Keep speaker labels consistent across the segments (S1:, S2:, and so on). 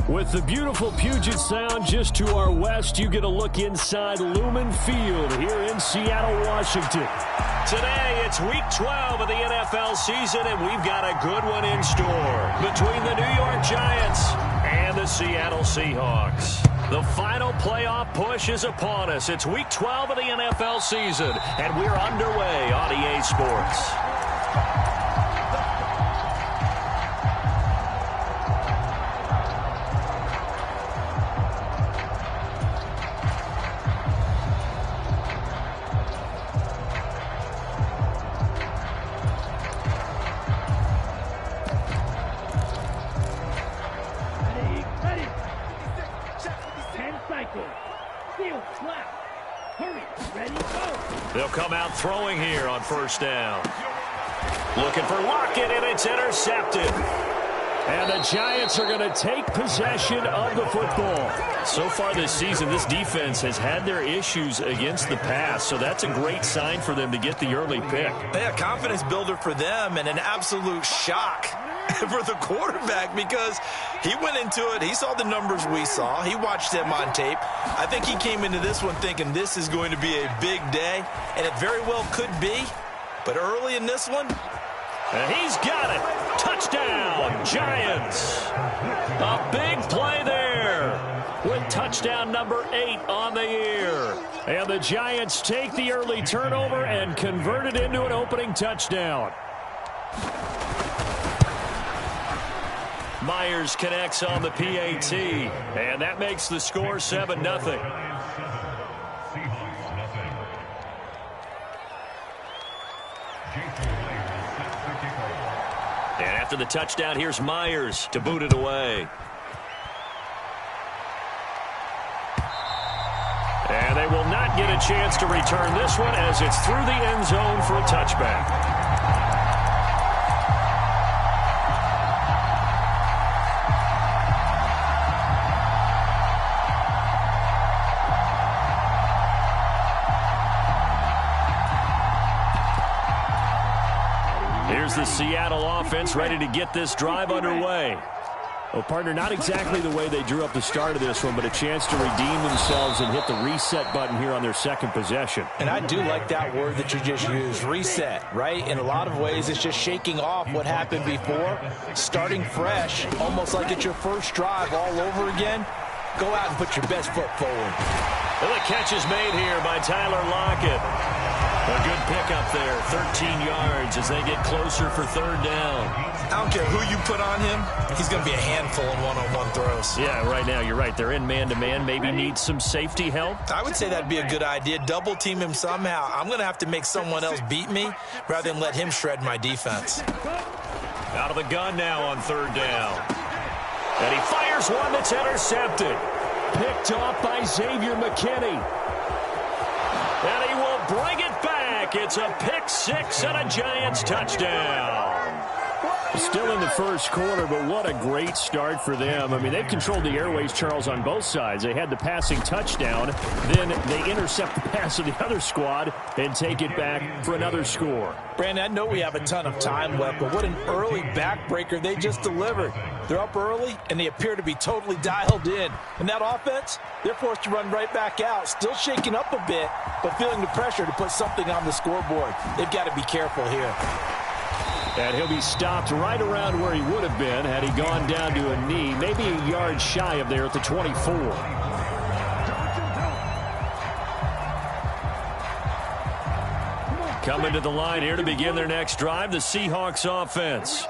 S1: With the beautiful Puget Sound just to our west, you get a look inside Lumen Field here in Seattle, Washington.
S2: Today, it's Week 12 of the NFL season, and we've got a good one in store between the New York Giants and the Seattle Seahawks. The final playoff push is upon us. It's Week 12 of the NFL season, and we're underway on EA Sports. They'll come out throwing here on first down. Looking for Lockett, and it's intercepted.
S1: And the Giants are going to take possession of the football.
S2: So far this season, this defense has had their issues against the pass, so that's a great sign for them to get the early pick.
S3: Yeah, confidence builder for them and an absolute shock for the quarterback because he went into it. He saw the numbers we saw. He watched them on tape. I think he came into this one thinking this is going to be a big day, and it very well could be. But early in this one,
S2: and he's got it. Touchdown, Giants. A big play there with touchdown number 8 on the year.
S1: And the Giants take the early turnover and convert it into an opening touchdown.
S2: Myers connects on the PAT, and that makes the score 7-0. And after the touchdown, here's Myers to boot it away.
S1: And they will not get a chance to return this one as it's through the end zone for a touchback. Here's the Seattle offense ready to get this drive underway. Well, partner, not exactly the way they drew up the start of this one, but a chance to redeem themselves and hit the reset button here on their second possession.
S4: And I do like that word that you just used, reset, right? In a lot of ways, it's just shaking off what happened before, starting fresh, almost like it's your first drive all over again. Go out and put your best foot forward.
S2: Well, the catch is made here by Tyler Lockett. A good pickup there, 13 yards as they get closer for third down.
S3: I don't care who you put on him, he's going to be a handful in one-on-one throws.
S2: Yeah, right now, you're right. They're in man-to-man. Maybe need some safety help.
S3: I would say that'd be a good idea. Double team him somehow. I'm going to have to make someone else beat me rather than let him shred my defense.
S2: Out of the gun now on third down. And he fires one that's intercepted.
S1: Picked off by Xavier McKinney.
S2: And he will bring it back. It's a pick six and a Giants touchdown.
S1: Still in the first quarter, but what a great start for them. I mean, they've controlled the airways, Charles, on both sides. They had the passing touchdown. Then they intercept the pass of the other squad and take it back for another score.
S4: Brandon, I know we have a ton of time left, but what an early backbreaker they just delivered. They're up early, and they appear to be totally dialed in. And that offense, they're forced to run right back out, still shaking up a bit, but feeling the pressure to put something on the scoreboard. They've got to be careful here.
S1: And he'll be stopped right around where he would have been had he gone down to a knee, maybe a yard shy of there at the 24.
S2: Coming to the line here to begin their next drive, the Seahawks offense.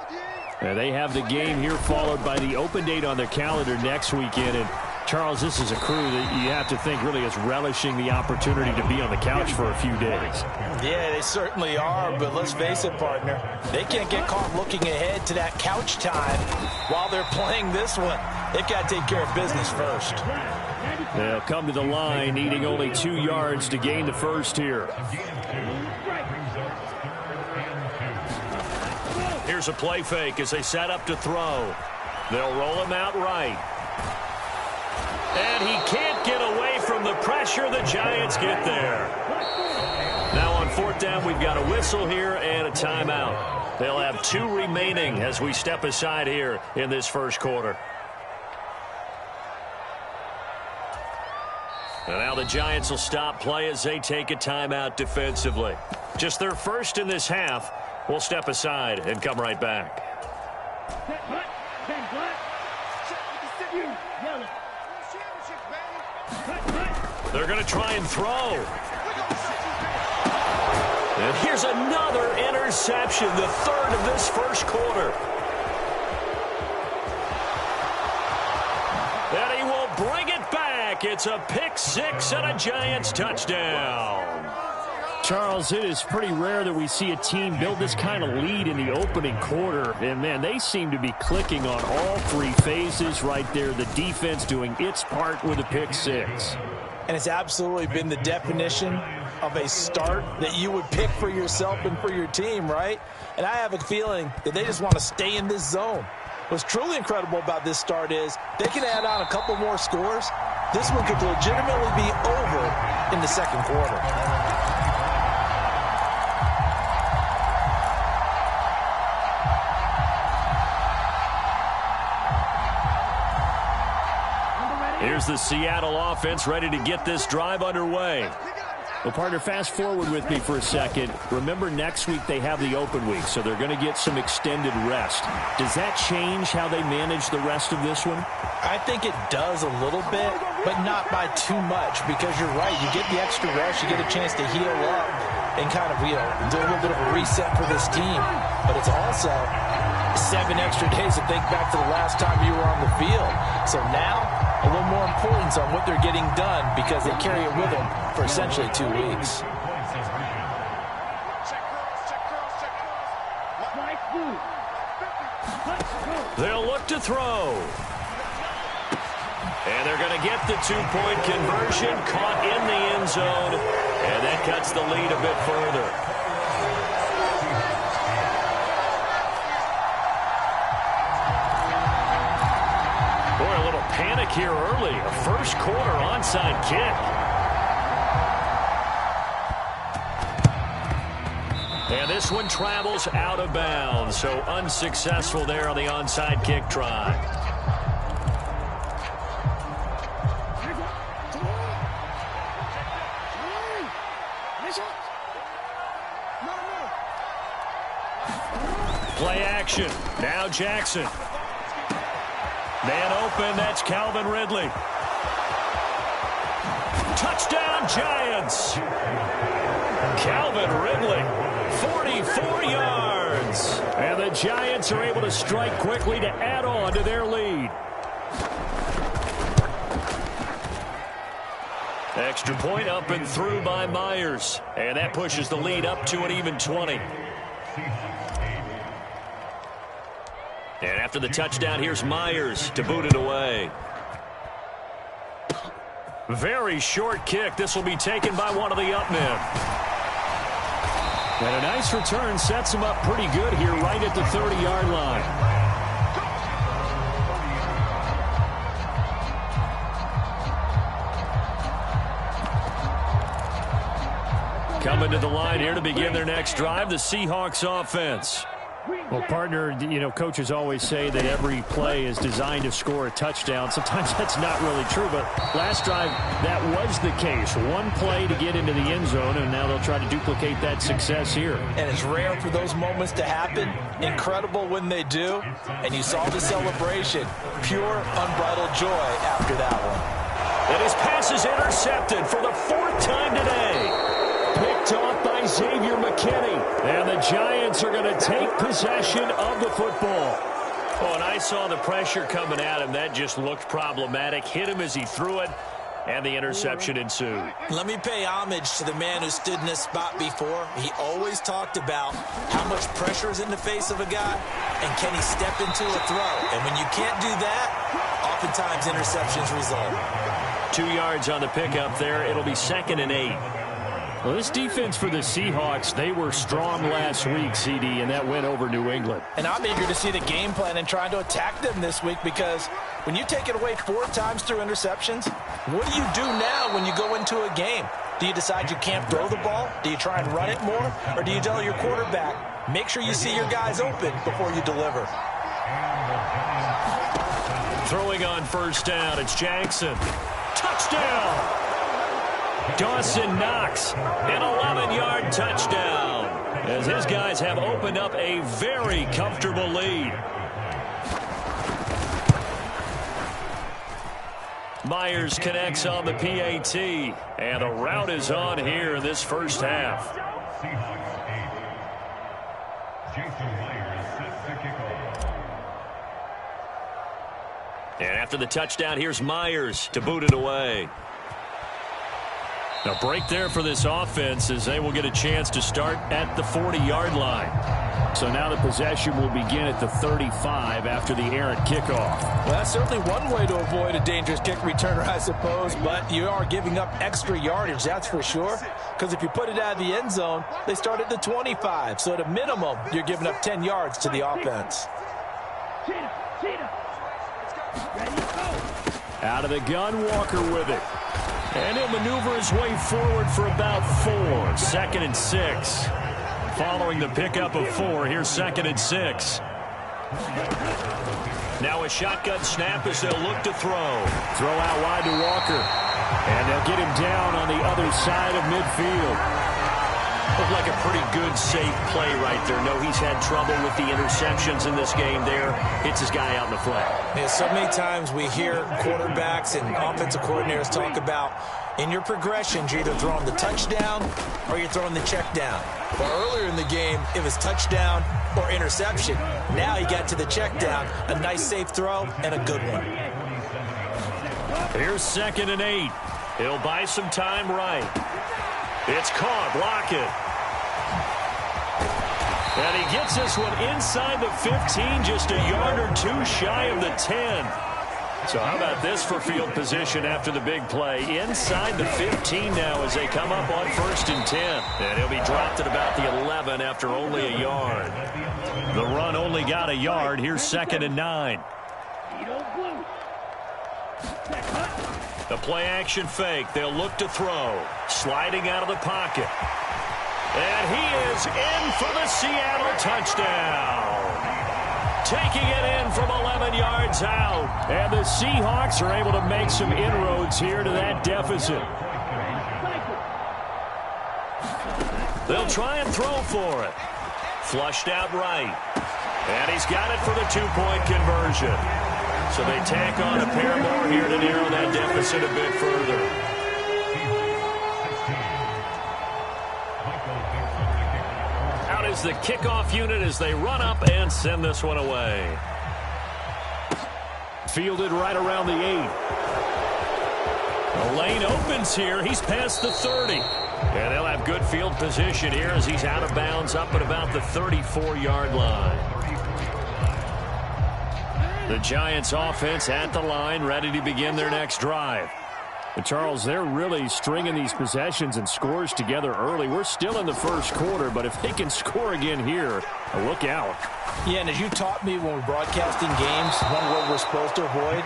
S1: And they have the game here followed by the open date on their calendar next weekend. And Charles, this is a crew that you have to think really is relishing the opportunity to be on the couch for a few days.
S4: Yeah, they certainly are, but let's face it, partner. They can't get caught looking ahead to that couch time while they're playing this one. They've got to take care of business first.
S1: They'll come to the line needing only 2 yards to gain the first here.
S2: Here's a play fake as they set up to throw. They'll roll him out right. And he can't get away from the pressure. The Giants get there. Now on fourth down, we've got a whistle here and a timeout. They'll have 2 remaining as we step aside here in this first quarter. And now the Giants will stop play as they take a timeout defensively. Just their first in this half. We'll step aside and come right back. They're going to try and throw. And here's another interception, the third of this first quarter. And he will bring it back. It's a pick six and a Giants touchdown.
S1: Charles, it is pretty rare that we see a team build this kind of lead in the opening quarter. And, man, they seem to be clicking on all three phases right there. The defense doing its part with a pick six.
S4: And it's absolutely been the definition of a start that you would pick for yourself and for your team, right? And I have a feeling that they just want to stay in this zone. What's truly incredible about this start is they can add on a couple more scores. This one could legitimately be over in the second quarter.
S2: Here's the Seattle offense ready to get this drive underway.
S1: Well, partner, fast forward with me for a second. Remember, next week they have the open week, so they're going to get some extended rest. Does that change how they manage the rest of this one?
S4: I think it does a little bit, but not by too much, because you're right. You get the extra rest, you get a chance to heal up and kind of, do a little bit of a reset for this team. But it's also 7 extra days to think back to the last time you were on the field. So now, a little more importance on what they're getting done because they carry it with them for essentially 2 weeks.
S2: They'll look to throw. And they're going to get the 2-point conversion, caught in the end zone, and that cuts the lead a bit further. Boy, a little panic here early. A first quarter onside kick. And this one travels out of bounds, so unsuccessful there on the onside kick try. Play action. Now Jackson. Man open, that's Calvin Ridley. Touchdown Giants. Calvin Ridley, 44 yards. And the Giants are able to strike quickly to add on to their lead. Extra point up and through by Myers. And that pushes the lead up to an even 20. And after the touchdown, here's Myers to boot it away. Very short kick. This will be taken by one of the up men.
S1: And a nice return sets him up pretty good here right at the 30-yard line.
S2: Coming to the line here to begin their next drive, the Seahawks offense.
S1: Well, partner, coaches always say that every play is designed to score a touchdown. Sometimes that's not really true, but last drive, that was the case. One play to get into the end zone, and now they'll try to duplicate that success here.
S4: And it's rare for those moments to happen. Incredible when they do. And you saw the celebration. Pure, unbridled joy after that one.
S2: And his pass is intercepted for the 4th time today. Picked off by Xavier McKinney.
S1: And the Giants are going to take possession of the football.
S2: Oh, and I saw the pressure coming at him. That just looked problematic. Hit him as he threw it, and the interception ensued.
S3: Let me pay homage to the man who stood in this spot before. He always talked about how much pressure is in the face of a guy, and can he step into a throw. And when you can't do that, oftentimes interceptions result.
S2: 2 yards on the pickup there. It'll be 2nd and 8.
S1: Well, this defense for the Seahawks, they were strong last week, CD, and that went over New England.
S4: And I'm eager to see the game plan and trying to attack them this week because when you take it away 4 times through interceptions, what do you do now when you go into a game? Do you decide you can't throw the ball? Do you try and run it more? Or do you tell your quarterback, make sure you see your guys open before you deliver?
S2: Throwing on first down, it's Jackson. Touchdown! Dawson Knox, an 11-yard touchdown, as his guys have opened up a very comfortable lead. Myers connects on the PAT, and a rout is on here in this first half. And after the touchdown, here's Myers to boot it away. A break there for this offense as they will get a chance to start at the 40-yard line. So now the possession will begin at the 35 after the errant kickoff.
S4: Well, that's certainly one way to avoid a dangerous kick returner, I suppose, but you are giving up extra yardage, that's for sure. Because if you put it out of the end zone, they start at the 25. So at a minimum, you're giving up 10 yards to the offense.
S1: Out of the gun, Walker with it. And he'll maneuver his way forward for about 4.
S2: 2nd and 6. Following the pickup of 4, here's 2nd and 6. Now a shotgun snap as they'll look to throw.
S1: Throw out wide to Walker. And they'll get him down on the other side of midfield.
S2: Looked like a pretty good, safe play right there. No, he's had trouble with the interceptions in this game there. Hits his guy out in the flat.
S4: Yeah, so many times we hear quarterbacks and offensive coordinators talk about in your progressions, you're either throwing the touchdown or you're throwing the check down. But earlier in the game, it was touchdown or interception. Now he got to the check down. A nice, safe throw and a good one.
S2: Here's 2nd and 8. He'll buy some time right. It's caught. Lockett. And he gets this one inside the 15, just a yard or 2 shy of the 10. So how about this for field position after the big play? Inside the 15 now as they come up on 1st and 10. And he'll be dropped at about the 11 after only a yard. The run only got a yard. Here's 2nd and 9. The play-action fake. They'll look to throw. Sliding out of the pocket. And he is in for the Seattle touchdown. Taking it in from 11 yards out.
S1: And the Seahawks are able to make some inroads here to that deficit.
S2: They'll try and throw for it. Flushed out right. And he's got it for the 2-point conversion. So they tack on a pair more here to narrow that deficit a bit further. Out is the kickoff unit as they run up and send this one away.
S1: Fielded right around the 8.
S2: The lane opens here. He's past the 30. And they'll have good field position here as he's out of bounds up at about the 34-yard line. The Giants offense at the line, ready to begin their next drive.
S1: But Charles, they're really stringing these possessions and scores together early. We're still in the first quarter, but if they can score again here, look out.
S4: Yeah, and as you taught me when we're broadcasting games, one word we're supposed to avoid,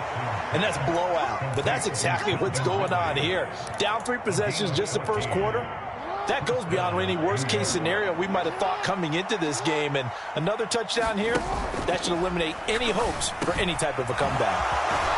S4: and that's blowout. But that's exactly what's going on here. Down 3 possessions just the first quarter. That goes beyond any worst-case scenario we might have thought coming into this game. And another touchdown here, that should eliminate any hopes for any type of a comeback.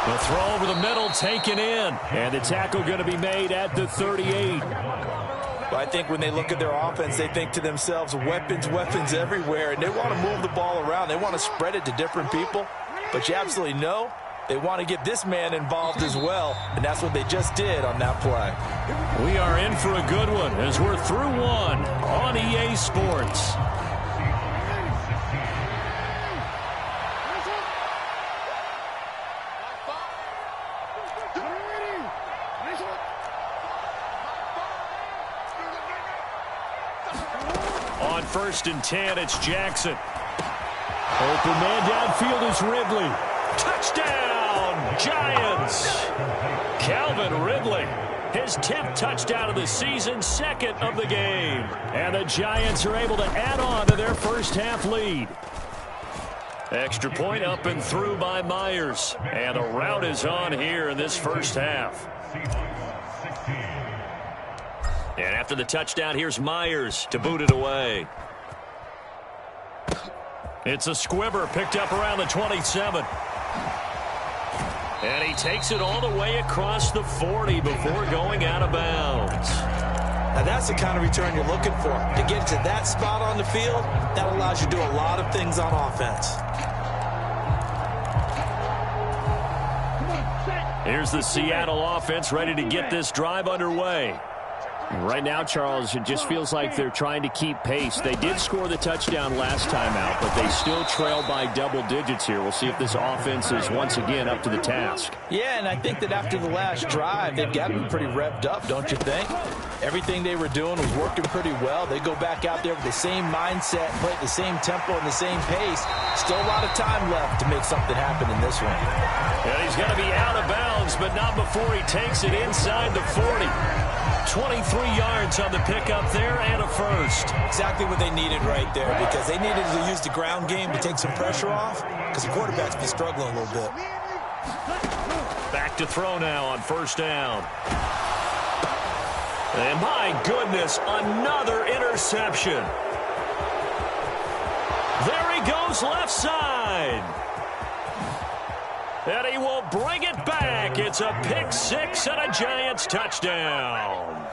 S1: The throw over the middle taken in. And the tackle going to be made at the 38.
S4: Well, I think when they look at their offense, they think to themselves, weapons, weapons everywhere. And they want to move the ball around. They want to spread it to different people. But you absolutely know they want to get this man involved as well, and that's what they just did on that play.
S2: We are in for a good one as we're through one on EA Sports. On 1st and 10, it's Jackson.
S1: Open man downfield is Ridley.
S2: Touchdown, Giants! Calvin Ridley, his 10th touchdown of the season, 2nd of the game.
S1: And the Giants are able to add on to their first half lead.
S2: Extra point up and through by Myers. And a rout is on here in this first half. And after the touchdown, here's Myers to boot it away. It's a squibber picked up around the 27. And he takes it all the way across the 40 before going out of bounds.
S4: Now that's the kind of return you're looking for. To get to that spot on the field, that allows you to do a lot of things on offense.
S2: Here's the Seattle offense ready to get this drive underway.
S1: Right now, Charles, it just feels like they're trying to keep pace. They did score the touchdown last time out, but they still trail by double digits here. We'll see if this offense is once again up to the task.
S4: Yeah, and I think that after the last drive, they've got to be pretty revved up, don't you think? Everything they were doing was working pretty well. They go back out there with the same mindset, play at the same tempo and the same pace. Still a lot of time left to make something happen in this one.
S2: And he's going to be out of bounds, but not before he takes it inside the 40. 23 yards on the pickup there and a first.
S4: Exactly what they needed right there, because they needed to use the ground game to take some pressure off, because the quarterback's been struggling a little bit.
S2: Back to throw now on first down. And my goodness, another interception. There he goes left side. And he will bring it back. It's a pick six and a Giants touchdown.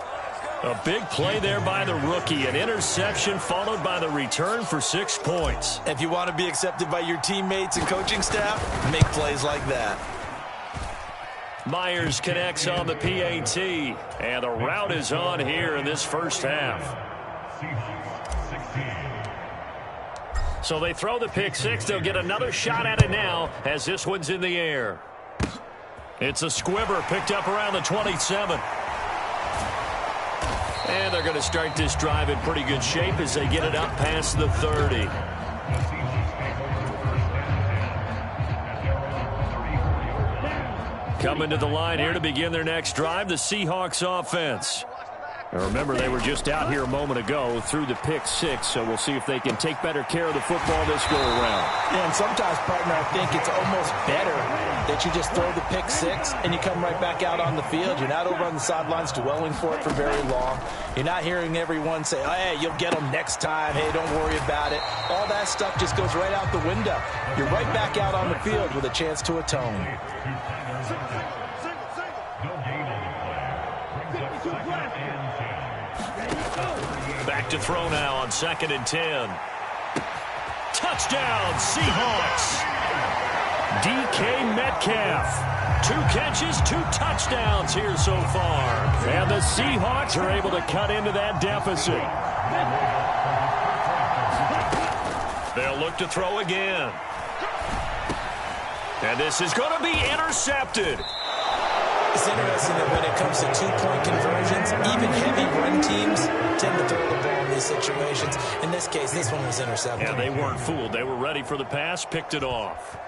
S2: A big play there by the rookie. An interception followed by the return for 6 points.
S3: If you want to be accepted by your teammates and coaching staff, make plays like that.
S2: Myers connects on the PAT. And the route is on here in this first half. So they throw the pick six. They'll get another shot at it now as this one's in the air. It's a squibber picked up around the 27. And they're going to start this drive in pretty good shape as they get it up past the 30. Coming to the line here to begin their next drive, the Seahawks offense. Now remember, they were just out here a moment ago through the pick six, so we'll see if they can take better care of the football this go-around.
S4: Yeah, and sometimes, partner, I think it's almost better that you just throw the pick six and you come right back out on the field. You're not over on the sidelines dwelling for it for very long. You're not hearing everyone say, oh, hey, you'll get them next time. Hey, don't worry about it. All that stuff just goes right out the window. You're right back out on the field with a chance to atone.
S2: Back to throw now on 2nd and 10. Touchdown, Seahawks. DK Metcalf. 2 catches, 2 touchdowns here so far. And the Seahawks are able to cut into that deficit. They'll look to throw again. And this is going to be intercepted.
S4: It's interesting that when it comes to 2-point conversions, even heavy run teams tend to throw the ball in these situations. In this case, this one was intercepted.
S2: Yeah, they weren't fooled. They were ready for the pass, picked it off.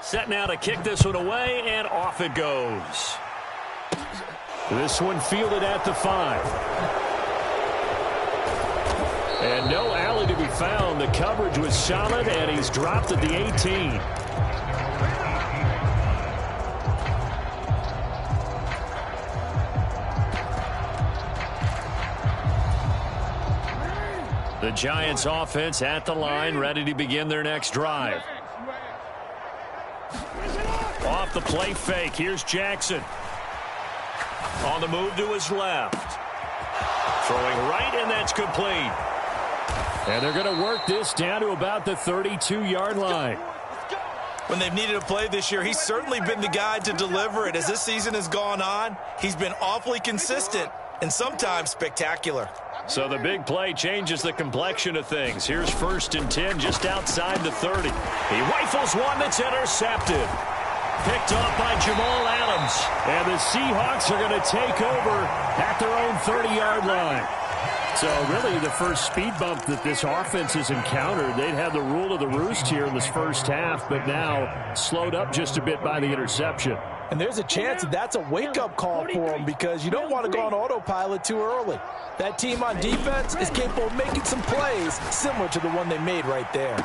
S2: Set now to kick this one away, and off it goes. This one fielded at the 5. And no alley to be found. The coverage was solid, and he's dropped at the 18. The Giants offense at the line, ready to begin their next drive. Off the play fake, here's Jackson. On the move to his left. Throwing right, and that's complete. And they're going to work this down to about the 32-yard line.
S3: When they've needed a play this year, he's certainly been the guy to deliver it. As this season has gone on, he's been awfully consistent and sometimes spectacular.
S2: So the big play changes the complexion of things. Here's 1st and 10 just outside the 30. He rifles one that's intercepted. Picked off by Jamal Adams. And the Seahawks are going to take over at their own 30-yard line.
S1: So really the first speed bump that this offense has encountered, they'd had the rule of the roost here in this first half, but now slowed up just a bit by the interception.
S4: And there's a chance that that's a wake-up call for them, because you don't want to go on autopilot too early. That team on defense is capable of making some plays similar to the one they made right there.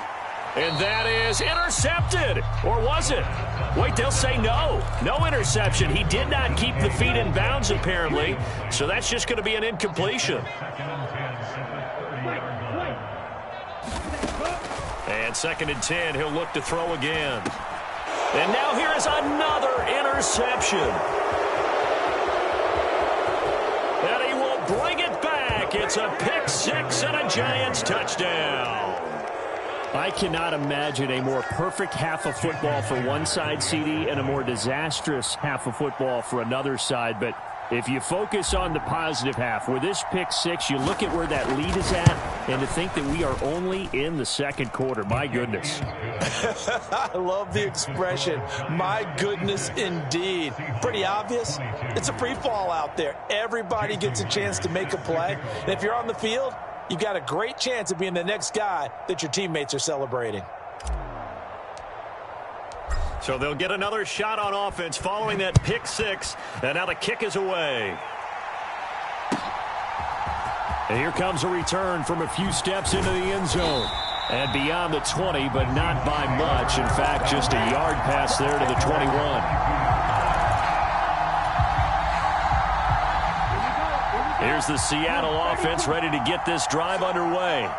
S2: And that is intercepted. Or was it? Wait, they'll say no. No interception. He did not keep the feet in bounds, apparently. So that's just going to be an incompletion. And 2nd and 10, he'll look to throw again. And now here is another interception. And he will bring it back. It's a pick six and a Giants touchdown.
S1: I cannot imagine a more perfect half of football for one side, CD, and a more disastrous half of football for another side. But if you focus on the positive half, with this pick six, you look at where that lead is at, and to think that we are only in the second quarter. My goodness.
S4: I love the expression, my goodness indeed. Pretty obvious. It's a free fall out there. Everybody gets a chance to make a play. And if you're on the field, you've got a great chance of being the next guy that your teammates are celebrating.
S2: So they'll get another shot on offense following that pick six. And now the kick is away.
S1: And here comes a return from a few steps into the end zone. And beyond the 20, but not by much. In fact, just a yard pass there to the 21. Here's the Seattle offense ready to get this drive underway.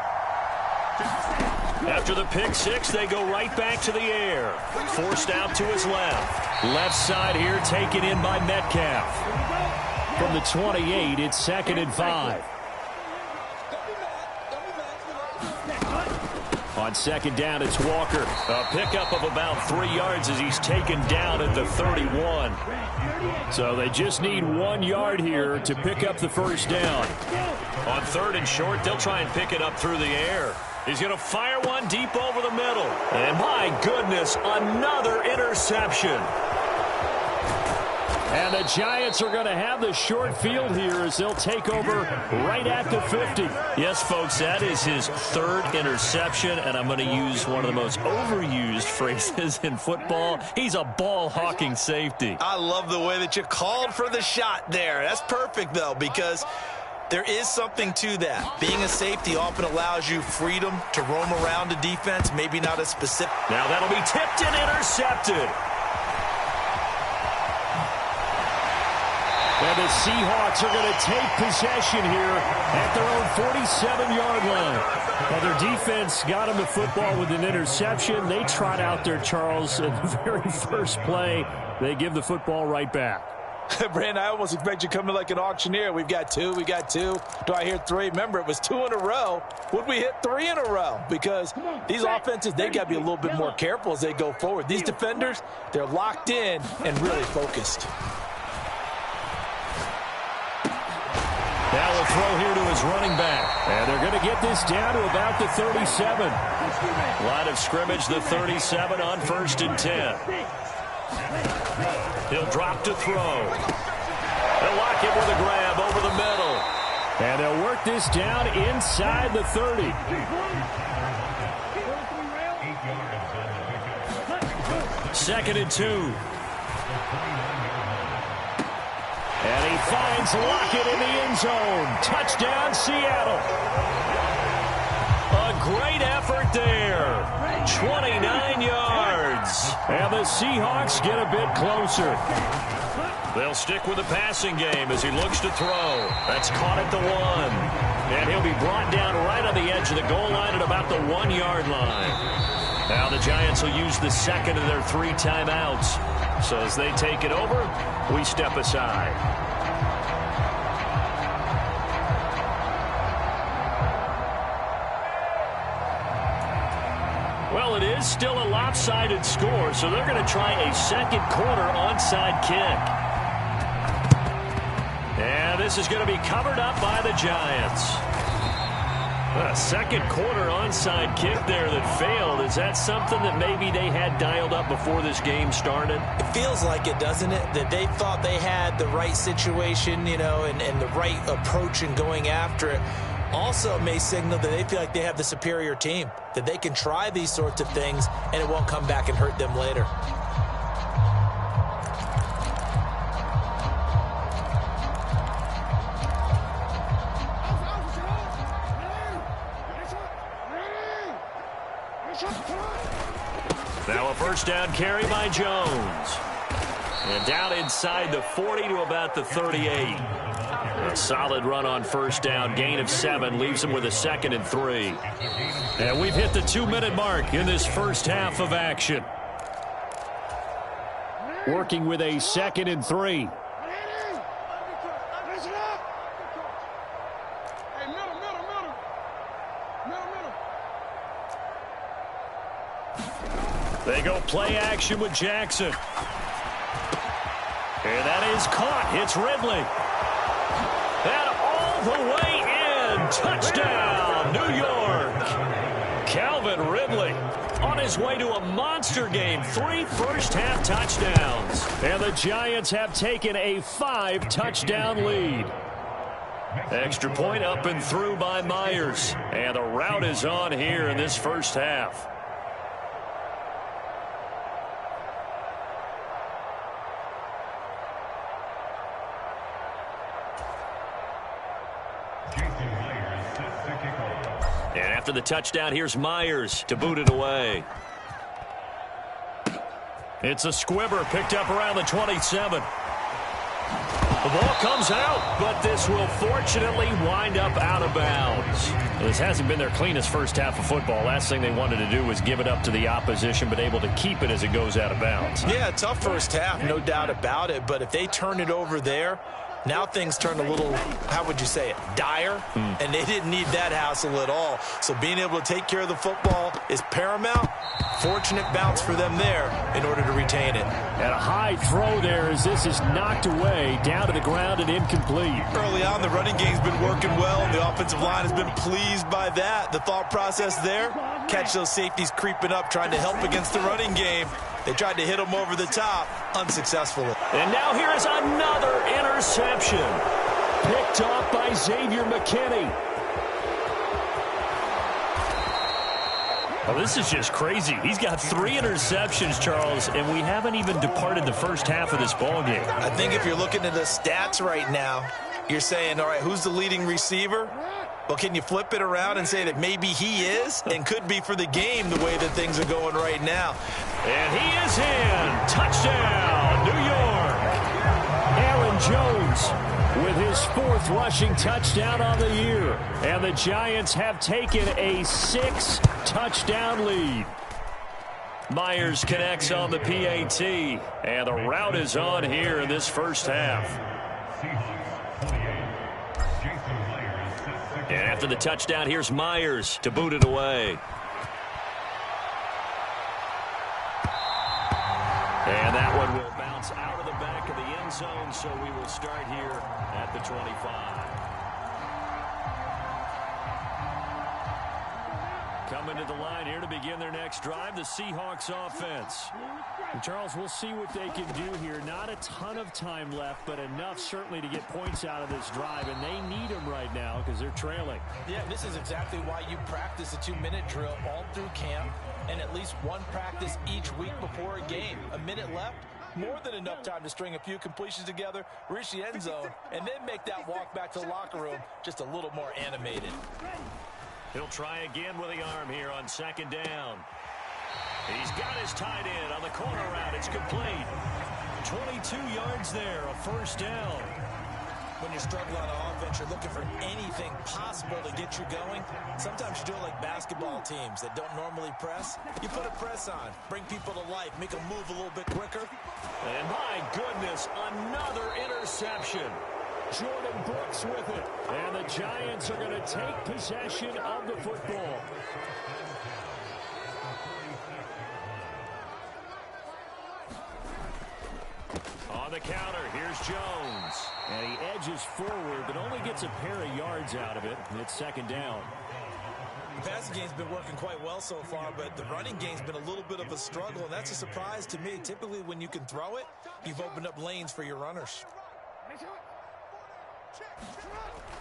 S2: After the pick six, they go right back to the air. Forced out to his left.
S1: Left side here taken in by Metcalf. From the 28, it's 2nd and 5. On 2nd down, it's Walker.
S2: A pickup of about 3 yards as he's taken down at the 31.
S1: So they just need 1 yard here to pick up the first down.
S2: On 3rd and short, they'll try and pick it up through the air. He's going to fire one deep over the middle. And my goodness, another interception.
S1: And the Giants are going to have the short field here as they'll take over right at the 50.
S2: Yes, folks, that is his 3rd interception, and I'm going to use one of the most overused phrases in football. He's a ball-hawking safety.
S3: I love the way that you called for the shot there. That's perfect, though, because there is something to that. Being a safety often allows you freedom to roam around the defense, maybe not as specific.
S2: Now that'll be tipped and intercepted.
S1: And the Seahawks are going to take possession here at their own 47-yard line. Well, their defense got them the football with an interception. They trot out there, Charles, at the very first play. They give the football right back.
S4: Brandon, I almost expect you coming like an auctioneer. We've got two. Do I hear 3? Remember, it was 2 in a row. Would we hit 3 in a row? Because these offenses, they got to be a little bit more careful as they go forward. These defenders, they're locked in and really focused.
S1: Now a throw here to his running back. And they're going to get this down to about the 37.
S2: Line of scrimmage, the 37 on 1st and 10. He'll drop to throw. They'll lock him with a grab over the middle.
S1: And they'll work this down inside the 30.
S2: Second and 2.
S1: And he finds Lockett in the end zone. Touchdown, Seattle.
S2: A great effort there. 29 yards.
S1: And the Seahawks get a bit closer.
S2: They'll stick with the passing game as he looks to throw. That's caught at the 1. And he'll be brought down right on the edge of the goal line at about the 1-yard line. Now the Giants will use the second of their 3 timeouts. So as they take it over, we step aside. Well, it is still a lopsided score, so they're going to try a second quarter onside kick. And this is going to be covered up by the Giants. A second quarter onside kick there that failed. Is that something that maybe they had dialed up before this game started?
S3: It feels like it, doesn't it? That they thought they had the right situation, you know, and the right approach in going after it. Also may signal that they feel like they have the superior team, that they can try these sorts of things and it won't come back and hurt them later.
S2: Now a first down carry by Jones. And down inside the 40 to about the 38. A solid run on first down. Gain of 7 leaves him with a 2nd and 3. And we've hit the 2-minute mark in this first half of action.
S1: working with a 2nd and 3.
S2: They go play action with Jackson. And that is caught. It's Ridley. And all the way in. Touchdown, New York. Calvin Ridley on his way to a monster game. 3 first-half touchdowns.
S1: And the Giants have taken a 5-touchdown lead.
S2: Extra point up and through by Myers. And the route is on here in this first half. And after the touchdown, here's Myers to boot it away. It's a squibber picked up around the 27. The ball comes out, but this will fortunately wind up out of bounds.
S1: This hasn't been their cleanest first half of football. Last thing they wanted to do was give it up to the opposition, but able to keep it as it goes out of bounds.
S3: Yeah, tough first half, no doubt about it. But if they turn it over there, now things turn a little, how would you say it, dire? And they didn't need that hassle at all. So being able to take care of the football is paramount. Fortunate bounce for them there in order to retain it.
S1: And a high throw there as this is knocked away, down to the ground and incomplete.
S3: Early on, the running game's been working well, and the offensive line has been pleased by that. The thought process there, catch those safeties creeping up, trying to help against the running game. They tried to hit him over the top, unsuccessfully.
S2: And now here is another interception.
S1: Picked off by Xavier McKinney.
S2: Well, this is just crazy. He's got 3 interceptions, Charles, and we haven't even departed the first half of this ballgame.
S3: I think if you're looking at the stats right now, you're saying, all right, who's the leading receiver? Well, can you flip it around and say that maybe he is and could be for the game the way that things are going right now?
S2: And he is in. Touchdown, New York.
S1: Aaron Jones with his 4th rushing touchdown on the year. And the Giants have taken a 6-touchdown lead.
S2: Myers connects on the PAT. And the route is on here in this first half. And after the touchdown, here's Myers to boot it away. And that one will bounce out of the back of the end zone, so we will start here at the 25. Coming to the line here to begin their next drive, the Seahawks offense.
S1: And Charles, we'll see what they can do here. Not a ton of time left, but enough certainly to get points out of this drive, and they need them right now because they're trailing.
S4: Yeah, this is exactly why you practice a 2-minute drill all through camp and at least one practice each week before a game. A minute left, more than enough time to string a few completions together, reach the end zone, and then make that walk back to the locker room just a little more animated.
S2: He'll try again with the arm here on 2nd down. He's got his tight end on the corner route. It's complete. 22 yards there, a first down.
S4: When you struggle on offense, you're looking for anything possible to get you going. Sometimes you do it like basketball teams that don't normally press. You put a press on, bring people to life, make them move a little bit quicker.
S2: And my goodness, another interception.
S1: Jordan Brooks with it. And the Giants are going to take possession of the football.
S2: On the counter, here's Jones.
S1: And he edges forward, but only gets a pair of yards out of it. And it's 2nd down.
S4: The passing game's been working quite well so far, but the running game's been a little bit of a struggle, and that's a surprise to me. Typically, when you can throw it, you've opened up lanes for your runners.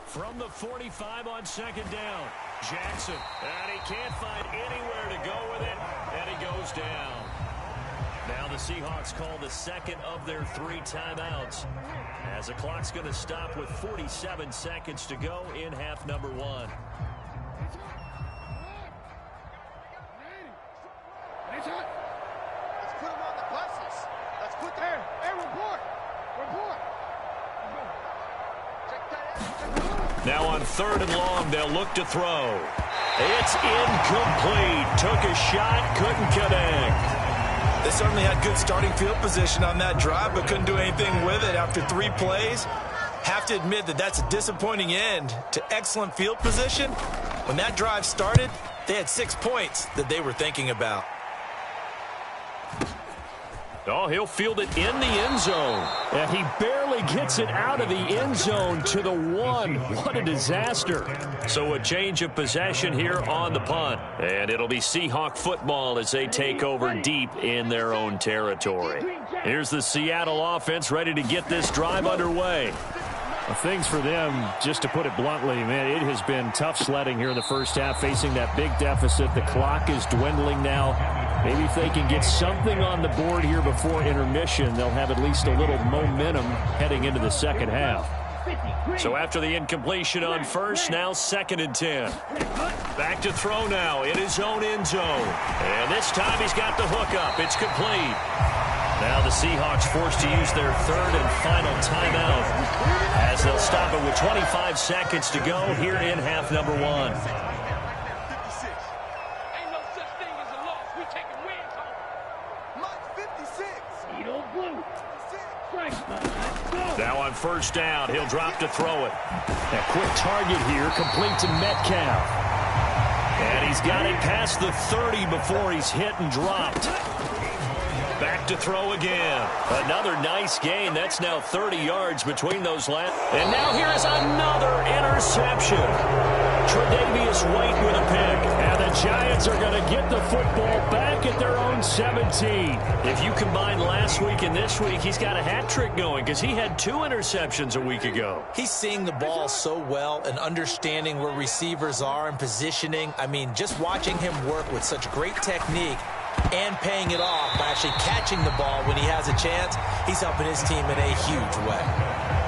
S2: From the 45 on 2nd down, Jackson. And he can't find anywhere to go with it, and he goes down. Now the Seahawks call the 2nd of their 3 timeouts, as the clock's going to stop with 47 seconds to go in half number 1.
S5: Let's put them on the buses. Let's put them. Hey, report.
S2: Now on 3rd and long, they'll look to throw. It's incomplete. Took a shot, couldn't connect.
S3: They certainly had good starting field position on that drive, but couldn't do anything with it after 3 plays. Have to admit that that's a disappointing end to excellent field position. When that drive started, they had 6 points that they were thinking about.
S1: Oh, he'll field it in the end zone. And he barely gets it out of the end zone to the 1. What a disaster. So a change of possession here on the punt. And it'll be Seahawk football as they take over deep in their own territory. Here's the Seattle offense ready to get this drive underway. Well, things for them, just to put it bluntly, man, it has been tough sledding here in the first half, facing that big deficit. The clock is dwindling now. Maybe if they can get something on the board here before intermission, they'll have at least a little momentum heading into the second half. So after the incompletion on first, now 2nd and 10. Back to throw now in his own end zone. And this time he's got the hookup. It's complete. Now the Seahawks forced to use their 3rd and final timeout as they'll stop it with 25 seconds to go here in half number 1.
S5: Ain't no such thing as a loss. We taking wins home. Mike 56. Edo Blue.
S1: Now on first down, he'll drop to throw it. A quick target here, complete to Metcalf. And he's got it past the 30 before he's hit and dropped. Back to throw again. Another nice gain. That's now 30 yards between those last. And now here is another interception. Tre'Davious White with a pick. And the Giants are going to get the football back at their own 17. If you combine last week and this week, he's got a hat trick going because he had 2 interceptions a week ago.
S4: He's seeing the ball so well and understanding where receivers are and positioning. I mean, just watching him work with such great technique and paying it off by actually catching the ball when he has a chance, he's helping his team in a huge way.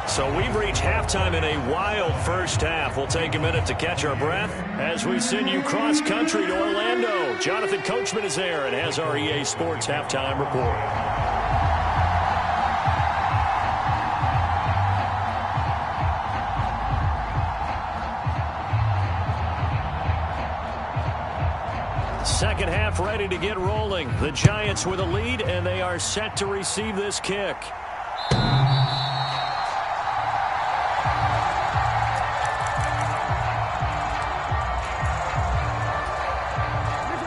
S1: So we've reached halftime in a wild first half. We'll take a minute to catch our breath as we send you cross-country to Orlando. Jonathan Coachman is there and has our EA Sports halftime report. Second half ready to get rolling. The Giants with a lead, and they are set to receive this kick.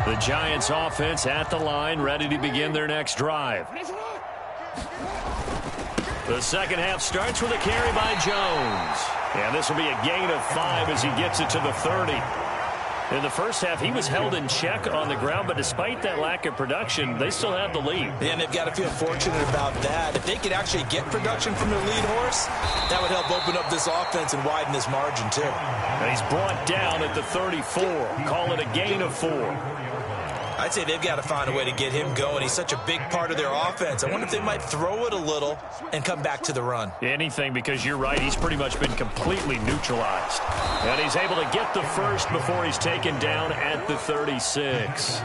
S1: The Giants offense at the line, ready to begin their next drive. The second half starts with a carry by Jones. And this will be a gain of 5 as he gets it to the 30. In the first half, he was held in check on the ground, but despite that lack of production, they still have the lead.
S4: And they've got to feel fortunate about that. If they could actually get production from their lead horse, that would help open up this offense and widen this margin, too.
S1: And he's brought down at the 34. Call it a gain of 4.
S3: I'd say they've got to find a way to get him going. He's such a big part of their offense. I wonder if they might throw it a little and come back to the run.
S1: Anything, because you're right, he's pretty much been completely neutralized. And he's able to get the first before he's taken down at the 36.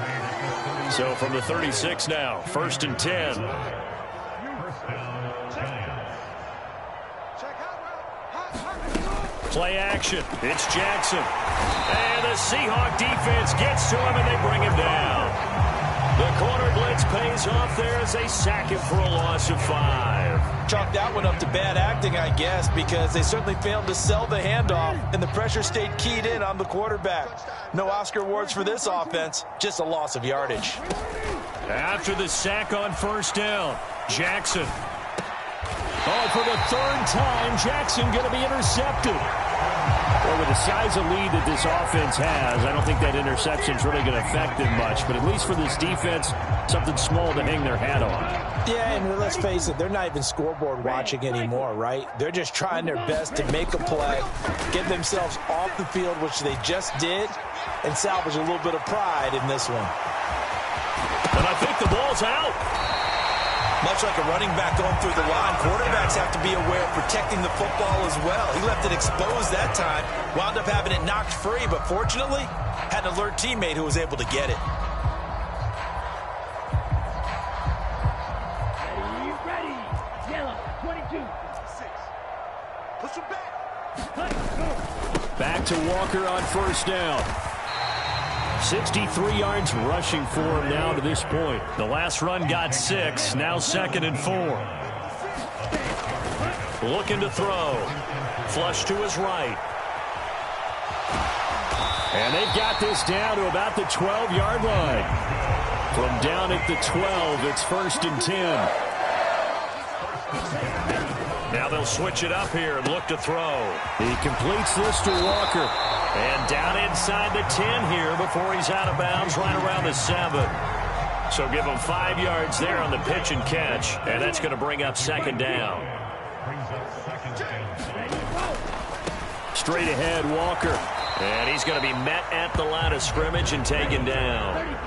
S1: So from the 36 now, 1st and 10. Play action. It's Jackson. And the Seahawk defense gets to him, and they bring him down. The corner blitz pays off there as they sack him for a loss of 5.
S4: Chalk that one up to bad acting, I guess, because they certainly failed to sell the handoff, and the pressure stayed keyed in on the quarterback. No Oscar awards for this offense, just a loss of yardage.
S1: After the sack on first down, Jackson. Oh, for the 3rd time, Jackson going to be intercepted. Well, with the size of lead that this offense has, I don't think that interception is really going to affect them much. But at least for this defense, something small to hang their hat on.
S4: Yeah, and let's face it, they're not even scoreboard watching anymore, right? They're just trying their best to make a play, get themselves off the field, which they just did, and salvage a little bit of pride in this one.
S1: And I think the ball's out.
S3: Much like a running back going through the line, quarterbacks have to be aware of protecting the football as well. He left it exposed that time, wound up having it knocked free, but fortunately, had an alert teammate who was able to get it.
S5: Ready. Yellow, 22. 6. Push him back.
S1: Back to Walker on first down. 63 yards rushing for him now to this point.
S2: The last run got 6. Now 2nd and 4. Looking to throw. Flush to his right.
S1: And they've got this down to about the 12-yard line. From down at the 12, it's 1st and 10.
S2: Now they'll switch it up here and look to throw.
S1: He completes this to Walker.
S2: And down inside the 10 here before he's out of bounds right around the 7. So give him 5 yards there on the pitch and catch. And that's going to bring up 2nd down.
S1: Straight ahead, Walker.
S2: And he's going to be met at the line of scrimmage and taken down.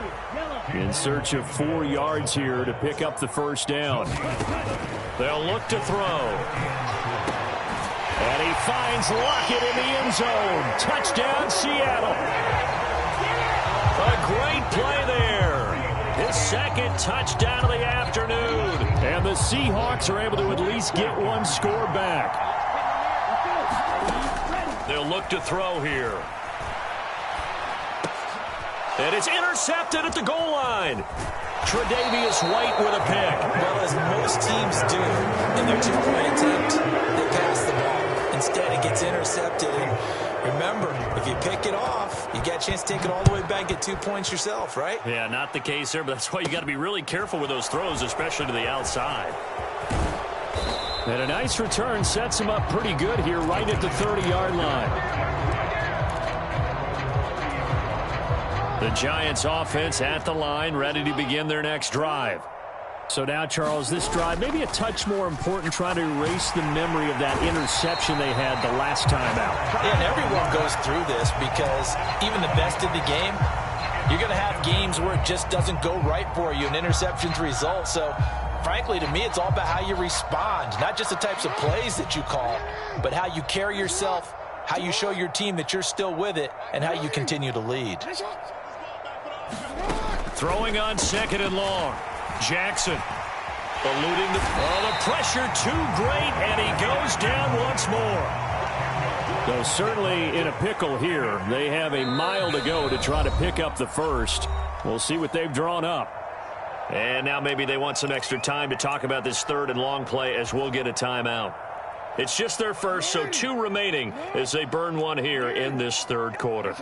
S1: In search of 4 yards here to pick up the 1st down.
S2: They'll look to throw.
S1: And he finds Lockett in the end zone. Touchdown, Seattle.
S2: A great play there. His 2nd touchdown of the afternoon.
S1: And the Seahawks are able to at least get one score back.
S2: They'll look to throw here. And it's intercepted at the goal line. Tre'Davious White with a pick.
S4: Well, as most teams do in their 2-point attempt, they pass the ball. Instead, it gets intercepted. And remember, if you pick it off, you get a chance to take it all the way back, get 2 points yourself, right?
S2: Yeah, not the case there, but that's why you got to be really careful with those throws, especially to the outside.
S1: And a nice return sets him up pretty good here right at the 30-yard line. The Giants offense at the line, ready to begin their next drive. So now, Charles, this drive maybe a touch more important, trying to erase the memory of that interception they had the last time out.
S4: Yeah, and everyone goes through this because even the best in the game, you're going to have games where it just doesn't go right for you, and interceptions result. So, frankly, to me, it's all about how you respond, not just the types of plays that you call, but how you carry yourself, how you show your team that you're still with it, and how you continue to lead.
S2: Throwing on 2nd and long. Jackson eluding the pressure too great, and he goes down once more.
S1: So certainly in a pickle here. They have a mile to go to try to pick up the 1st. We'll see what they've drawn up.
S2: And now maybe they want some extra time to talk about this 3rd and long play as we'll get a timeout. It's just their first, so 2 remaining as they burn one here in this 3rd quarter.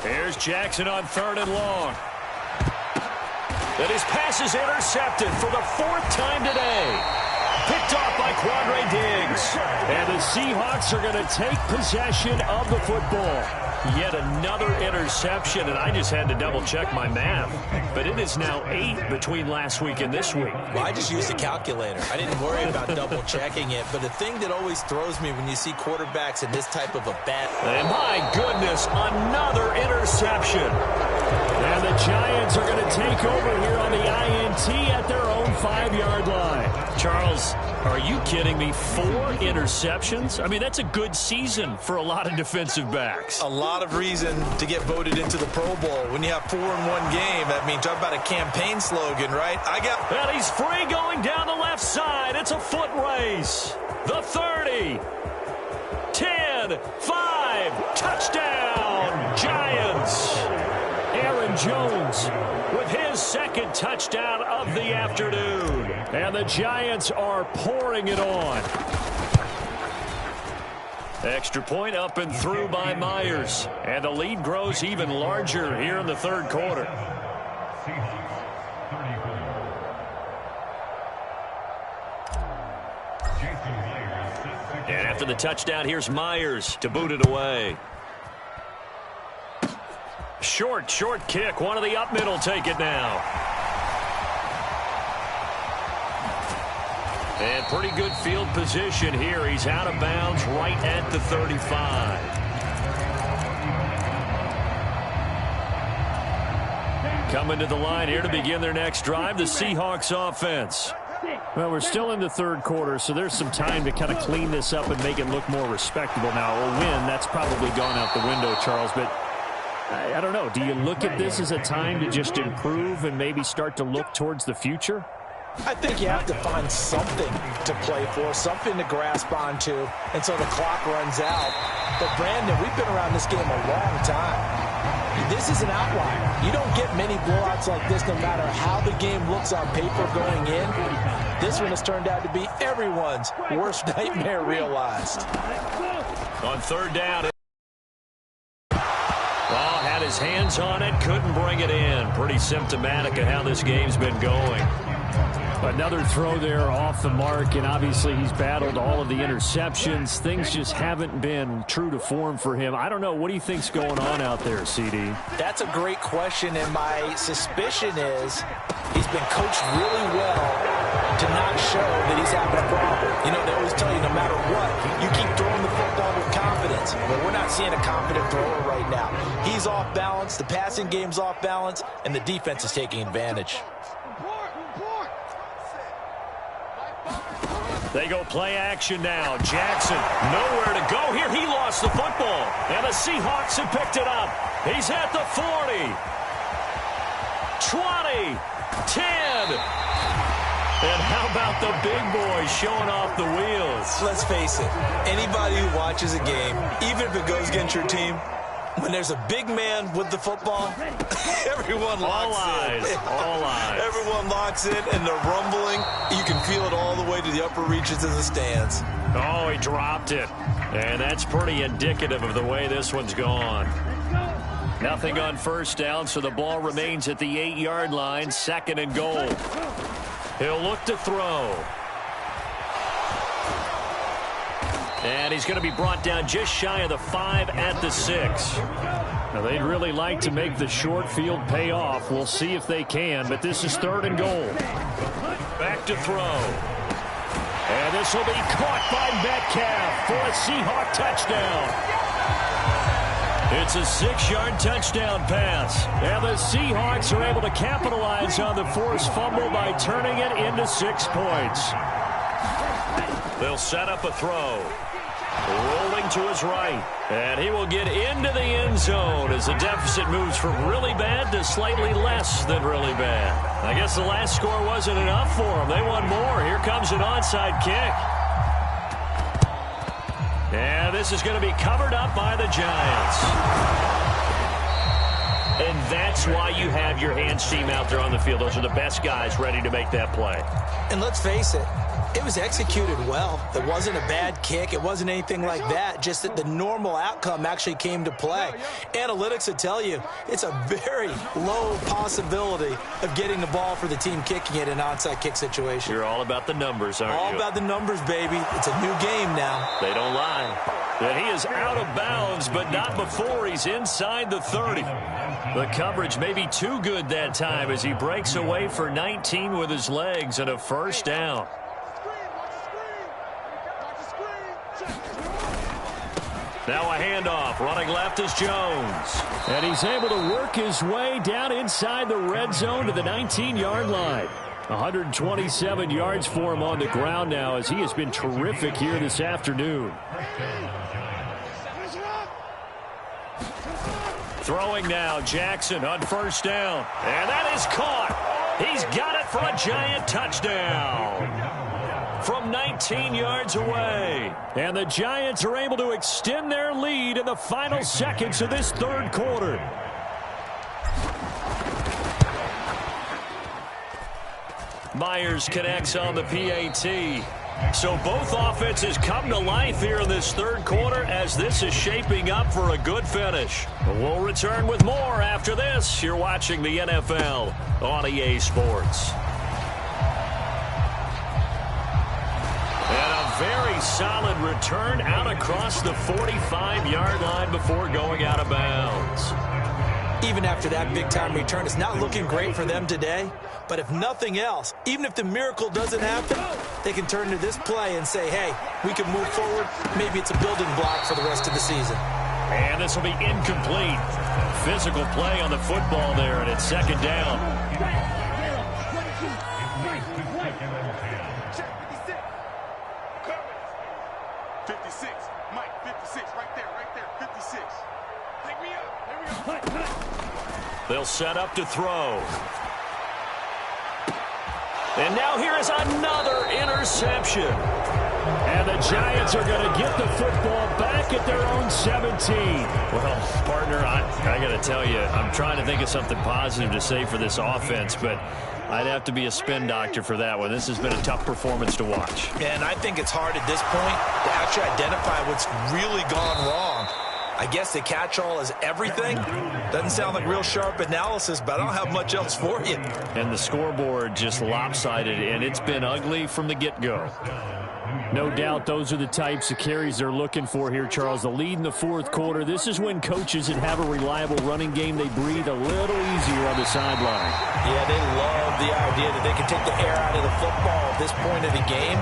S2: Here's Jackson on 3rd and long. And his pass is intercepted for the 4th time today. Picked off by Quandre Diggs.
S1: And the Seahawks are going to take possession of the football.
S2: Yet another interception, and I just had to double-check my math. But it is now 8 between last week and this week.
S4: Well, I just used a calculator. I didn't worry about double-checking it. But the thing that always throws me when you see quarterbacks in this type of a bet.
S2: And my goodness, another interception.
S1: And the Giants are going to take over here on the INT at their own 5-yard line.
S2: Charles, are you kidding me? 4 interceptions? I mean, that's a good season for a lot of defensive backs.
S3: A lot of reason to get voted into the Pro Bowl. When you have 4 in one game, I mean, talk about a campaign slogan, right?
S2: And he's free going down the left side. It's a foot race. The 30. 10. 5. Touchdown, Giants.
S1: Aaron Jones
S2: with his 2nd touchdown of the afternoon.
S1: And the Giants are pouring it on.
S2: Extra point up and through by Myers. And the lead grows even larger here in the 3rd quarter. And after the touchdown, here's Myers to boot it away. Short kick. One of the up middle take it now. And pretty good field position here. He's out of bounds right at the 35. Coming to the line here to begin their next drive, the Seahawks offense.
S1: Well, we're still in the 3rd quarter, so there's some time to kind of clean this up and make it look more respectable now. A win, that's probably gone out the window, Charles, but I don't know. Do you look at this as a time to just improve and maybe start to look towards the future?
S4: I think you have to find something to play for, something to grasp onto until the clock runs out. But, Brandon, we've been around this game a long time. This is an outlier. You don't get many blowouts like this no matter how the game looks on paper going in. This one has turned out to be everyone's worst nightmare realized.
S2: On third down. Oh, had his hands on it, couldn't bring it in. Pretty symptomatic of how this game's been going.
S1: Another throw there off the mark, and obviously he's battled all of the interceptions. Things just haven't been true to form for him. I don't know. What do you think's going on out there, CD?
S4: That's a great question, and my suspicion is he's been coached really well to not show that he's having a problem. You know, they always tell you no matter what, you keep throwing the football with confidence. But we're not seeing a confident thrower right now. He's off balance, the passing game's off balance, and the defense is taking advantage.
S2: They go play action now. Jackson, nowhere to go here. He lost the football. And the Seahawks have picked it up. He's at the 40. 20. 10. And how about the big boys showing off the wheels?
S3: Let's face it, anybody who watches a game, even if it goes against your team, when there's a big man with the football, everyone locks in.
S2: All eyes.
S3: Everyone locks in, and they're rumbling. You can feel it all the way to the upper reaches of the stands.
S2: Oh, he dropped it. And that's pretty indicative of the way this one's gone. Nothing on first down, so the ball remains at the 8-yard line, 2nd and goal. He'll look to throw. And he's going to be brought down just shy of the 5 at the 6.
S1: Now, they'd really like to make the short field pay off. We'll see if they can, but this is 3rd and goal.
S2: Back to throw. And this will be caught by Metcalf for a Seahawk touchdown. It's a 6-yard touchdown pass. And the Seahawks are able to capitalize on the forced fumble by turning it into 6 points. They'll set up a throw. Rolling to his right. And he will get into the end zone as the deficit moves from really bad to slightly less than really bad. I guess the last score wasn't enough for them. They want more. Here comes an onside kick. And this is going to be covered up by the Giants. And that's why you have your hands team out there on the field. Those are the best guys ready to make that play.
S4: And let's face it, it was executed well. It wasn't a bad kick. It wasn't anything like that. Just that the normal outcome actually came to play. Analytics will tell you it's a very low possibility of getting the ball for the team kicking it in an onside kick situation.
S2: You're all about the numbers, aren't you?
S4: All about the numbers, baby. It's a new game now.
S2: They don't lie. And he is out of bounds, but not before he's inside the 30. The coverage may be too good that time as he breaks away for 19 with his legs and a 1st down. Now a handoff. Running left is Jones.
S1: And he's able to work his way down inside the red zone to the 19-yard line. 127 yards for him on the ground now as he has been terrific here this afternoon.
S2: Throwing now, Jackson on 1st down. And that is caught. He's got it for a Giant touchdown from 19 yards away.
S1: And the Giants are able to extend their lead in the final seconds of this 3rd quarter.
S2: Myers connects on the PAT. So both offenses come to life here in this 3rd quarter as this is shaping up for a good finish. We'll return with more after this. You're watching the NFL on EA Sports. And a very solid return out across the 45-yard line before going out of bounds.
S4: Even after that big-time return, it's not looking great for them today. But if nothing else, even if the miracle doesn't happen, they can turn to this play and say, hey, we can move forward. Maybe it's a building block for the rest of the season.
S2: And this will be incomplete. Physical play on the football there, and it's 2nd down.
S5: 56, Mike, 56, right there, 56. Take me up, here we go.
S2: They'll set up to throw. And now here is another interception.
S1: And the Giants are going to get the football back at their own 17.
S2: Well, partner, I got to tell you, I'm trying to think of something positive to say for this offense, but I'd have to be a spin doctor for that one. This has been a tough performance to watch.
S3: And I think it's hard at this point to actually identify what's really gone wrong. I guess the catch-all is everything. Doesn't sound like real sharp analysis, but I don't have much else for you.
S1: And the scoreboard just lopsided, and it's been ugly from the get-go. No doubt those are the types of carries they're looking for here, Charles. The lead in the fourth quarter. This is when coaches that have a reliable running game, they breathe a little easier on the sideline.
S4: Yeah, they love the idea that they can take the air out of the football at this point of the game.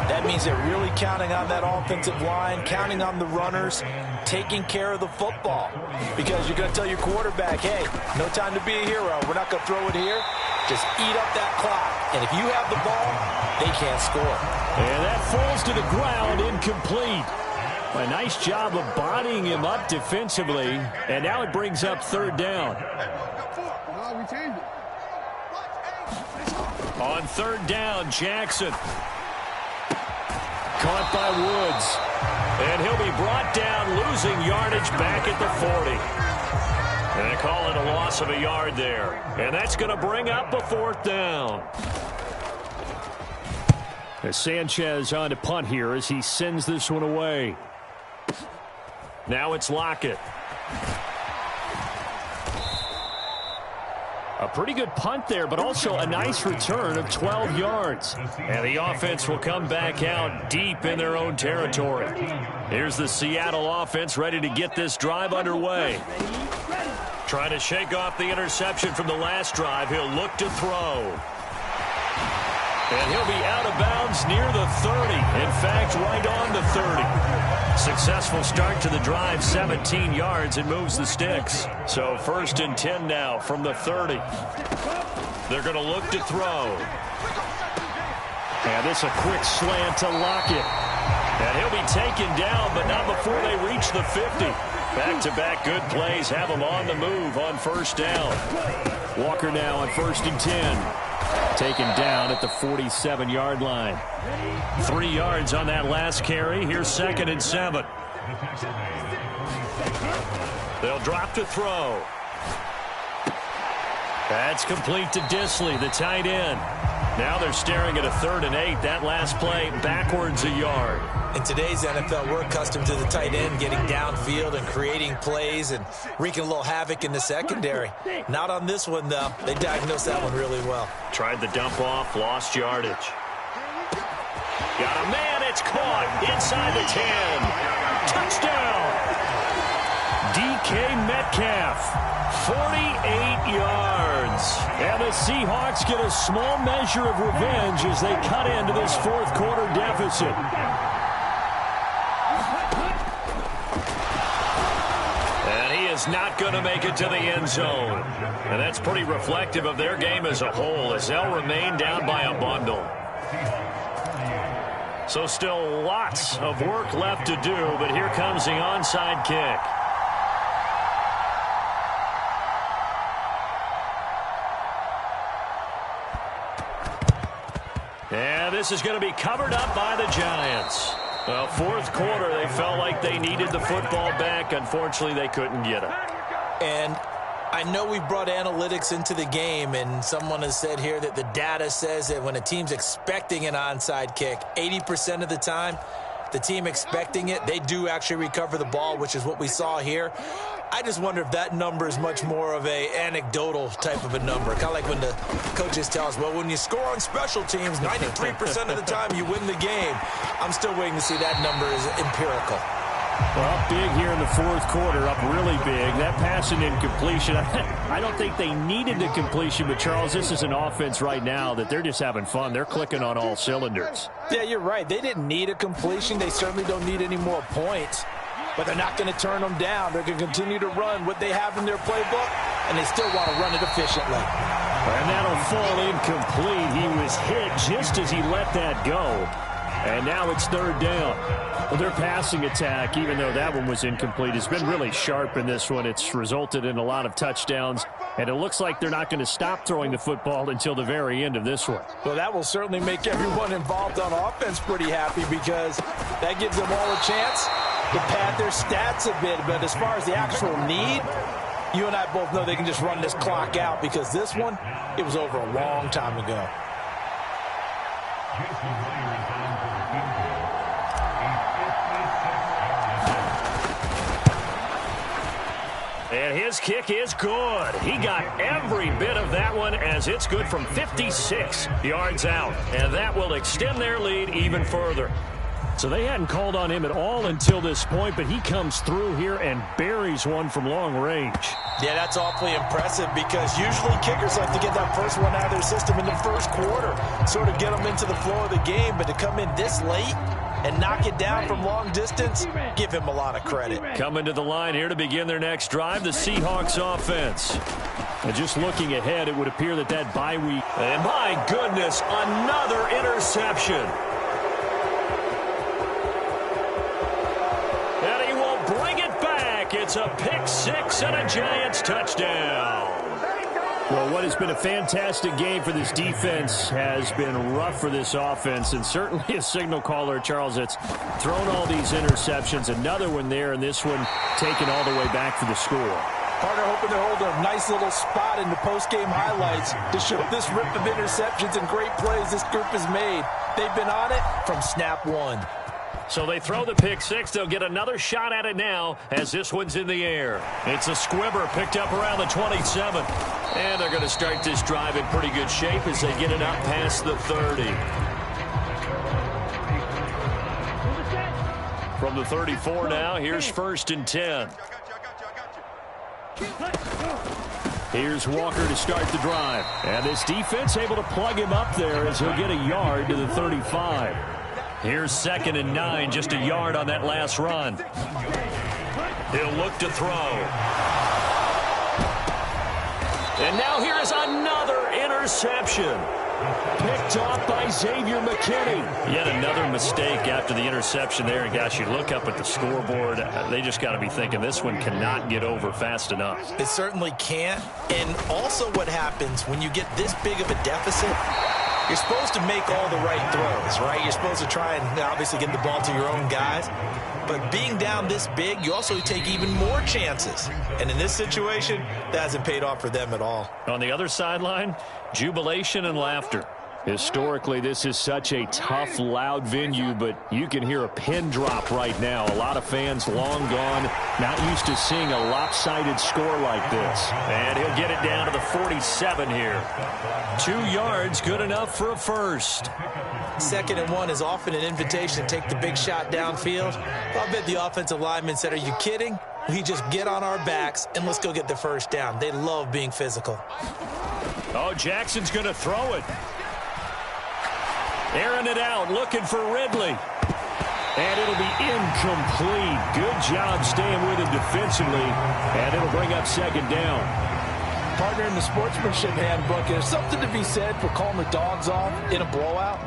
S4: That means they're really counting on that offensive line, counting on the runners, taking care of the football. Because you're going to tell your quarterback, hey, no time to be a hero. We're not going to throw it here. Just eat up that clock. And if you have the ball, they can't score.
S1: And that falls to the ground, incomplete. A nice job of bodying him up defensively. And now it brings up third down. On third down, Jackson. Caught by Woods. And he'll be brought down, losing yardage back at the 40. And they call it a loss of a yard there. And that's going to bring up a fourth down. As Sanchez on to punt here as he sends this one away. Now it's Lockett. A pretty good punt there, but also a nice return of 12 yards. And the offense will come back out deep in their own territory. Here's the Seattle offense ready to get this drive underway. Trying to shake off the interception from the last drive. He'll look to throw. And he'll be out of bounds near the 30. In fact, right on the 30. Successful start to the drive, 17 yards, and moves the sticks. So 1st and 10 now from the 30. They're going to look to throw. And this a quick slant to Lockett. And he'll be taken down, but not before they reach the 50. Back-to-back good plays have him on the move on first down. Walker now on 1st and 10. Taken down at the 47-yard line. 3 yards on that last carry. Here's 2nd and 7. They'll drop to throw. That's complete to Disley, the tight end. Now they're staring at a 3rd and 8. That last play backwards a yard.
S4: In today's NFL, we're accustomed to the tight end getting downfield and creating plays and wreaking a little havoc in the secondary. Not on this one, though. They diagnosed that one really well.
S1: Tried the dump off, lost yardage. Got a man, it's caught inside the 10. Touchdown! DK Metcalf, 48 yards. And the Seahawks get a small measure of revenge as they cut into this fourth quarter deficit. Not going to make it to the end zone. And that's pretty reflective of their game as a whole, as they'll remain down by a bundle. So still lots of work left to do, but here comes the onside kick. And this is going to be covered up by the Giants. Well, fourth quarter, they felt like they needed the football back. Unfortunately, they couldn't get it.
S4: And I know we brought analytics into the game, and someone has said here that the data says that when a team's expecting an onside kick, 80% of the time, the team expecting it, they do actually recover the ball, which is what we saw here. I just wonder if that number is much more of a anecdotal type of a number. Kind of like when the coaches tell us, well, when you score on special teams, 93% of the time you win the game. I'm still waiting to see that number is empirical.
S1: Well, up big here in the fourth quarter, up really big. That pass and incompletion, I don't think they needed the completion, but Charles, this is an offense right now that they're just having fun. They're clicking on all cylinders.
S4: Yeah, you're right. They didn't need a completion. They certainly don't need any more points. But they're not going to turn them down. They're going to continue to run what they have in their playbook, and they still want to run it efficiently.
S1: And that'll fall incomplete. He was hit just as he let that go. And now it's third down. Well, their passing attack, even though that one was incomplete, has been really sharp in this one. It's resulted in a lot of touchdowns And it looks like they're not going to stop throwing the football until the very end of this one.
S4: Well, that will certainly make everyone involved on offense pretty happy because that gives them all a chance to pad their stats a bit. But as far as the actual need, you and I both know they can just run this clock out because this one, it was over a long time ago.
S2: And his kick is good. He got every bit of that one as it's good from 56 yards out. And that will extend their lead even further.
S1: So they hadn't called on him at all until this point, but he comes through here and buries one from long range.
S4: Yeah, that's awfully impressive because usually kickers like to get that first one out of their system in the first quarter, sort of get them into the flow of the game, but to come in this late and knock it down from long distance, give him a lot of credit.
S2: Coming to the line here to begin their next drive, the Seahawks offense.
S1: And just looking ahead, it would appear that bye week.
S2: And my goodness, another interception. And he will bring it back. It's a pick six and a Giants touchdown.
S1: Well, what has been a fantastic game for this defense has been rough for this offense, and certainly a signal caller, Charles, that's thrown all these interceptions. Another one there, and this one taken all the way back for the score.
S4: Partner hoping to hold a nice little spot in the post-game highlights to show this rip of interceptions and great plays this group has made. They've been on it from snap one.
S2: So they throw the pick six. They'll get another shot at it now as this one's in the air. It's a squibber picked up around the 27. And they're going to start this drive in pretty good shape as they get it up past the 30. From the 34 now, here's 1st and 10.
S1: Here's Walker to start the drive. And this defense able to plug him up there as he'll get a yard to the 35.
S2: Here's 2nd and 9, just a yard on that last run. He'll look to throw. And now here is another interception. Picked off by Xavier McKinney. Yet another mistake after the interception there. And gosh, you look up at the scoreboard, they just got to be thinking this one cannot get over fast enough.
S3: It certainly can't. And also what happens when you get this big of a deficit, you're supposed to make all the right throws, right? You're supposed to try and obviously get the ball to your own guys. But being down this big, you also take even more chances. And in this situation, that hasn't paid off for them at all.
S2: On the other sideline, jubilation and laughter.
S1: Historically, this is such a tough, loud venue, but you can hear a pin drop right now. A lot of fans long gone, not used to seeing a lopsided score like this.
S2: And he'll get it down to the 47 here. 2 yards, good enough for a first.
S3: 2nd and 1 is often an invitation to take the big shot downfield. I bet the offensive lineman said, are you kidding? We just get on our backs and let's go get the first down. They love being physical.
S2: Oh, Jackson's going to throw it. Airing it out, looking for Ridley.
S1: And it'll be incomplete. Good job staying with it defensively. And it'll bring up 2nd down.
S4: Partner, in the sportsmanship handbook, there's something to be said for calling the dogs off in a blowout.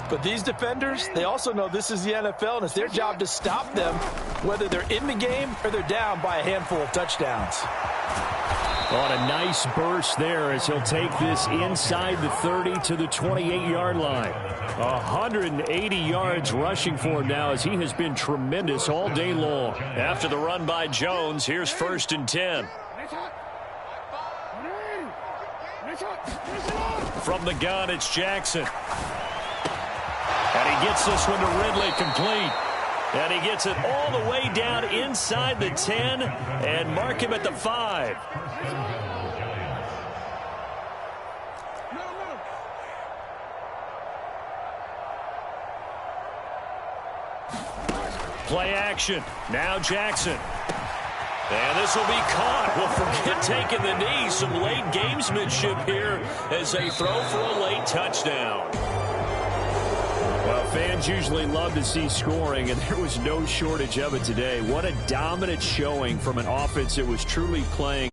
S4: But these defenders, they also know this is the NFL, and it's their job to stop them, whether they're in the game or they're down by a handful of touchdowns.
S1: On a nice burst there as he'll take this inside the 30 to the 28-yard line. 180 yards rushing for him now as he has been tremendous all day long.
S2: After the run by Jones, here's 1st and 10. From the gun, it's Jackson. And he gets this one to Ridley complete. And he gets it all the way down inside the 10 and mark him at the 5. Play action. Now Jackson. And this will be caught. Well, forget taking the knee. Some late gamesmanship here as they throw for a late touchdown.
S1: Well, fans usually love to see scoring, and there was no shortage of it today. What a dominant showing from an offense that was truly playing